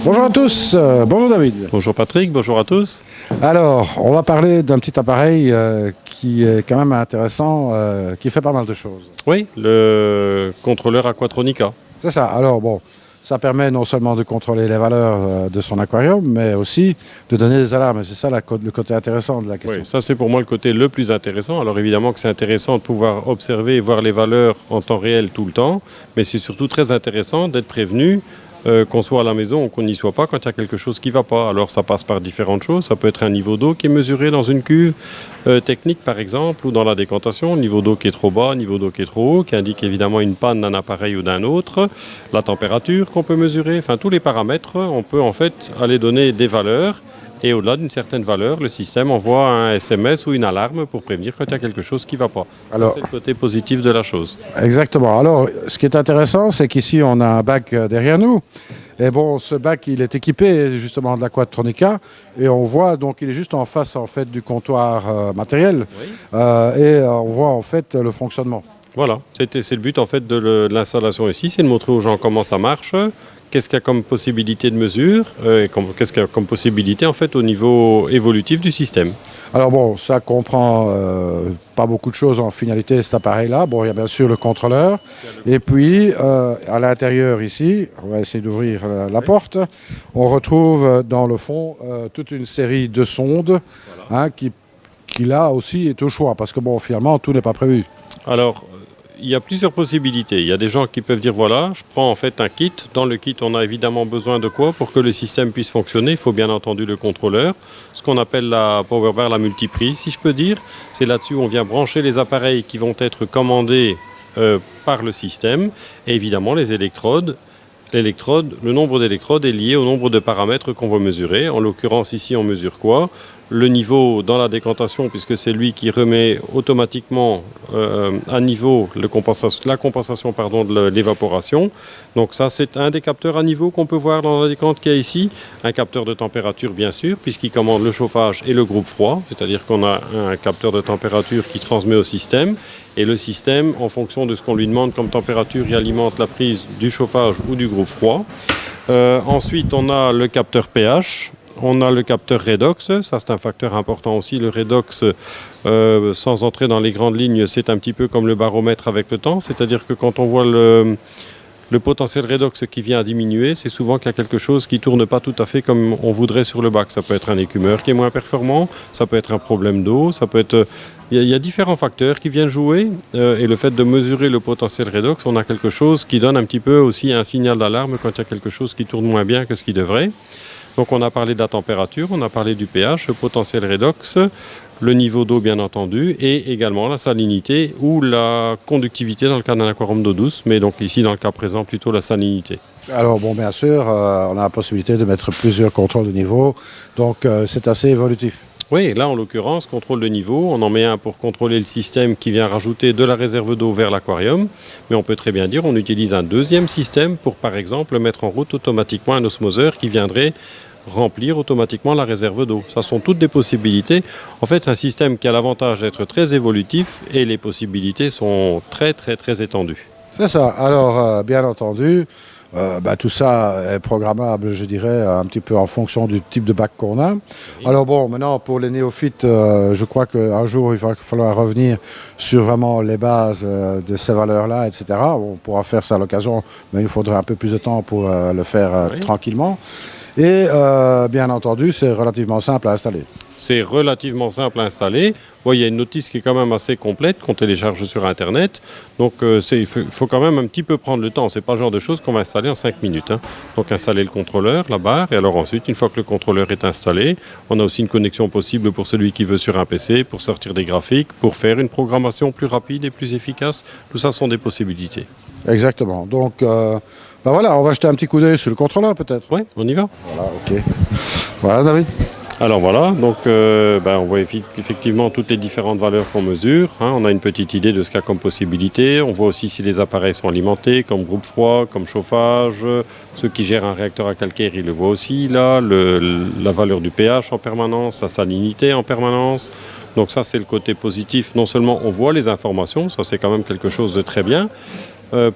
Bonjour à tous, bonjour David. Bonjour Patrick, bonjour à tous. Alors, on va parler d'un petit appareil qui est quand même intéressant, qui fait pas mal de choses. Oui, le contrôleur Aquatronica. C'est ça, alors bon, ça permet non seulement de contrôler les valeurs de son aquarium, mais aussi de donner des alarmes. C'est ça le côté intéressant de la question. Oui, ça c'est pour moi le côté le plus intéressant. Alors évidemment que c'est intéressant de pouvoir observer et voir les valeurs en temps réel tout le temps, mais c'est surtout très intéressant d'être prévenu qu'on soit à la maison ou qu'on n'y soit pas quand il y a quelque chose qui ne va pas. Alors ça passe par différentes choses. Ça peut être un niveau d'eau qui est mesuré dans une cuve technique par exemple, ou dans la décantation, niveau d'eau qui est trop bas, niveau d'eau qui est trop haut, qui indique évidemment une panne d'un appareil ou d'un autre, la température qu'on peut mesurer, enfin tous les paramètres, on peut en fait aller donner des valeurs. Et au-delà d'une certaine valeur, le système envoie un SMS ou une alarme pour prévenir quand il y a quelque chose qui ne va pas. Alors, c'est le côté positif de la chose. Exactement. Alors, ce qui est intéressant, c'est qu'ici, on a un bac derrière nous. Et bon, ce bac, il est équipé justement de l'Aquatronica. Et on voit, donc, il est juste en face, en fait, du comptoir matériel. Oui. Et on voit, en fait, le fonctionnement. Voilà. C'est le but, en fait, de l'installation ici. C'est de montrer aux gens comment ça marche. Qu'est-ce qu'il y a comme possibilité de mesure qu'est-ce qu'il y a comme possibilité en fait au niveau évolutif du système. Alors bon, ça comprend pas beaucoup de choses en finalité cet appareil-là. Bon, il y a bien sûr le contrôleur. Et puis, à l'intérieur ici, on va essayer d'ouvrir la porte, on retrouve dans le fond toute une série de sondes qui là aussi est au choix. Parce que bon, finalement, tout n'est pas prévu. Alors, il y a plusieurs possibilités. Il y a des gens qui peuvent dire voilà, je prends en fait un kit. Dans le kit, on a évidemment besoin de quoi pour que le système puisse fonctionner. Il faut bien entendu le contrôleur, ce qu'on appelle la PowerBar, la multiprise, si je peux dire. C'est là-dessus où on vient brancher les appareils qui vont être commandés par le système et évidemment les électrodes. Le nombre d'électrodes est lié au nombre de paramètres qu'on veut mesurer. En l'occurrence, ici, on mesure quoi ? Le niveau dans la décantation, puisque c'est lui qui remet automatiquement à niveau la compensation de l'évaporation. Donc ça, c'est un des capteurs à niveau qu'on peut voir dans la décante qu'il y a ici. Un capteur de température, bien sûr, puisqu'il commande le chauffage et le groupe froid. C'est-à-dire qu'on a un capteur de température qui transmet au système. Et le système, en fonction de ce qu'on lui demande comme température, il alimente la prise du chauffage ou du groupe froid. Ensuite, on a le capteur pH. On a le capteur redox, ça c'est un facteur important aussi. Le redox, sans entrer dans les grandes lignes, c'est un petit peu comme le baromètre avec le temps. C'est-à-dire que quand on voit le potentiel redox qui vient à diminuer, c'est souvent qu'il y a quelque chose qui ne tourne pas tout à fait comme on voudrait sur le bac. Ça peut être un écumeur qui est moins performant, ça peut être un problème d'eau, ça peut être... Il y a différents facteurs qui viennent jouer et le fait de mesurer le potentiel redox, on a quelque chose qui donne un petit peu aussi un signal d'alarme quand il y a quelque chose qui tourne moins bien que ce qui devrait. Donc on a parlé de la température, on a parlé du pH, le potentiel redox, le niveau d'eau bien entendu, et également la salinité ou la conductivité dans le cas d'un aquarium d'eau douce, mais donc ici dans le cas présent plutôt la salinité. Alors bon, bien sûr, on a la possibilité de mettre plusieurs contrôles de niveau, donc c'est assez évolutif. Oui, là en l'occurrence, contrôle de niveau, on en met un pour contrôler le système qui vient rajouter de la réserve d'eau vers l'aquarium, mais on peut très bien dire on utilise un deuxième système pour par exemple mettre en route automatiquement un osmoseur qui viendrait remplir automatiquement la réserve d'eau. Ça sont toutes des possibilités. En fait, c'est un système qui a l'avantage d'être très évolutif et les possibilités sont très très très étendues. C'est ça. Alors, bien entendu, tout ça est programmable, je dirais, un petit peu en fonction du type de bac qu'on a. Oui. Alors bon, maintenant, pour les néophytes, je crois qu'un jour, il va falloir revenir sur vraiment les bases de ces valeurs-là, etc. On pourra faire ça à l'occasion, mais il faudrait un peu plus de temps pour le faire tranquillement. Et bien entendu, c'est relativement simple à installer. C'est relativement simple à installer. Bon, il y a une notice qui est quand même assez complète qu'on télécharge sur Internet. Donc il faut quand même un petit peu prendre le temps. Ce n'est pas le genre de choses qu'on va installer en 5 minutes. Donc installer le contrôleur, la barre. Et alors ensuite, une fois que le contrôleur est installé, on a aussi une connexion possible pour celui qui veut sur un PC, pour sortir des graphiques, pour faire une programmation plus rapide et plus efficace. Tout ça sont des possibilités. Exactement. Donc voilà, on va jeter un petit coup d'œil sur le contrôleur peut-être. Oui, on y va. Voilà, ok. Voilà David. Alors voilà, donc on voit effectivement toutes les différentes valeurs qu'on mesure. On a une petite idée de ce qu'il y a comme possibilité. On voit aussi si les appareils sont alimentés, comme groupe froid, comme chauffage. Ceux qui gèrent un réacteur à calcaire, ils le voient aussi là. La valeur du pH en permanence, la salinité en permanence. Donc ça, c'est le côté positif. Non seulement on voit les informations, ça c'est quand même quelque chose de très bien.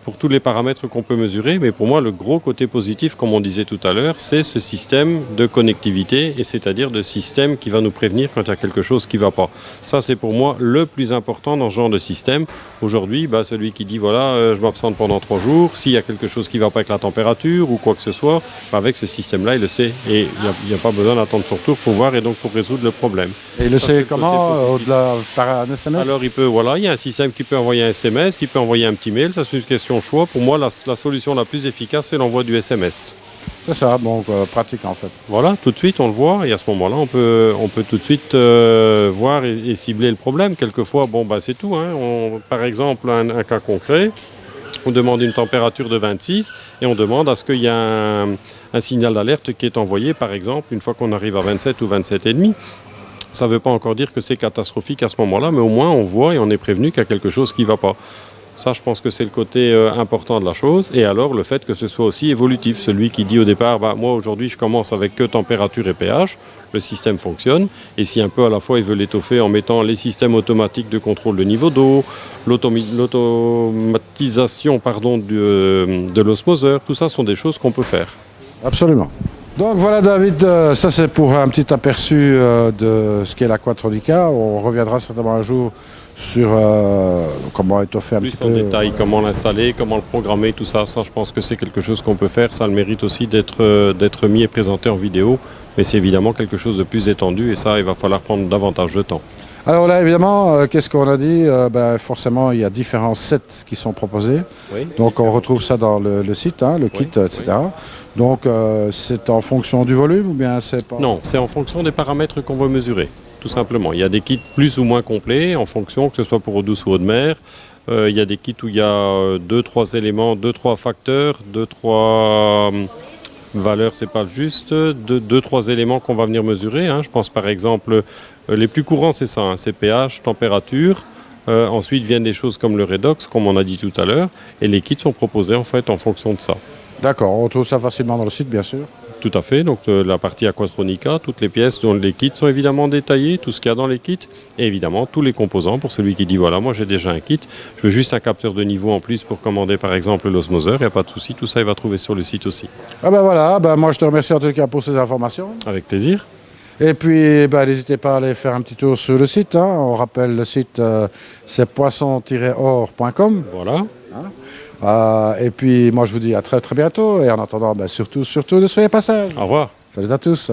pour tous les paramètres qu'on peut mesurer. Mais pour moi, le gros côté positif, comme on disait tout à l'heure, c'est ce système de connectivité, et c'est-à-dire de système qui va nous prévenir quand il y a quelque chose qui ne va pas. Ça, c'est pour moi le plus important dans ce genre de système. Aujourd'hui, celui qui dit, voilà, je m'absente pendant 3 jours, s'il y a quelque chose qui ne va pas avec la température ou quoi que ce soit, avec ce système-là, il le sait. Et il n'y a pas besoin d'attendre son retour pour voir et donc pour résoudre le problème. Et il le sait comment? Au-delà par un SMS? Alors il y a un système qui peut envoyer un SMS, il peut envoyer un petit mail, ça c'est une question de choix. Pour moi, la solution la plus efficace, c'est l'envoi du SMS. C'est ça, donc pratique en fait. Voilà, tout de suite on le voit, et à ce moment-là, on peut tout de suite voir et cibler le problème. Quelquefois, c'est tout, hein. Par exemple, un cas concret, on demande une température de 26 et on demande à ce qu'il y ait un signal d'alerte qui est envoyé, par exemple, une fois qu'on arrive à 27 ou 27,5. Ça ne veut pas encore dire que c'est catastrophique à ce moment-là, mais au moins on voit et on est prévenu qu'il y a quelque chose qui ne va pas. Ça, je pense que c'est le côté important de la chose. Et alors, le fait que ce soit aussi évolutif. Celui qui dit au départ, moi aujourd'hui je commence avec que température et pH, le système fonctionne. Et si un peu à la fois il veut l'étoffer en mettant les systèmes automatiques de contrôle de niveau d'eau, l'automatisation de l'osmoseur, tout ça sont des choses qu'on peut faire. Absolument. Donc voilà David, ça c'est pour un petit aperçu de ce qu'est l'Aquatronica. On reviendra certainement un jour sur comment étoffer un petit peu. Plus en détail, comment l'installer, comment le programmer, tout ça. Ça, je pense que c'est quelque chose qu'on peut faire. Ça a le mérite aussi d'être mis et présenté en vidéo. Mais c'est évidemment quelque chose de plus étendu et ça, il va falloir prendre davantage de temps. Alors là, évidemment, qu'est-ce qu'on a dit? Forcément, il y a différents sets qui sont proposés. Oui, donc, on retrouve ça dans le site, hein, le kit, etc. Oui. Donc, c'est en fonction du volume ou bien c'est pas... Non, c'est en fonction des paramètres qu'on veut mesurer, tout simplement. Il y a des kits plus ou moins complets, en fonction, que ce soit pour eau douce ou eau de mer. Il y a des kits où il y a 2-3 éléments, 2-3 facteurs, 2-3... valeur, c'est pas juste, 2-3 éléments qu'on va venir mesurer, hein. Je pense par exemple, les plus courants c'est ça, hein, c'est pH, température, ensuite viennent des choses comme le redox, comme on a dit tout à l'heure, et les kits sont proposés en fait en fonction de ça. D'accord, on trouve ça facilement dans le site bien sûr. Tout à fait, donc la partie Aquatronica, toutes les pièces dont les kits sont évidemment détaillés, tout ce qu'il y a dans les kits, et évidemment tous les composants pour celui qui dit voilà, moi j'ai déjà un kit, je veux juste un capteur de niveau en plus pour commander par exemple l'osmoseur, il n'y a pas de souci, tout ça il va trouver sur le site aussi. Ah voilà, moi je te remercie en tout cas pour ces informations. Avec plaisir. Et puis n'hésitez pas à aller faire un petit tour sur le site, hein. On rappelle le site c'est poisson-or.com. Voilà. Hein. Et puis moi je vous dis à très très bientôt et en attendant surtout ne soyez pas sages. Au revoir. Salut à tous.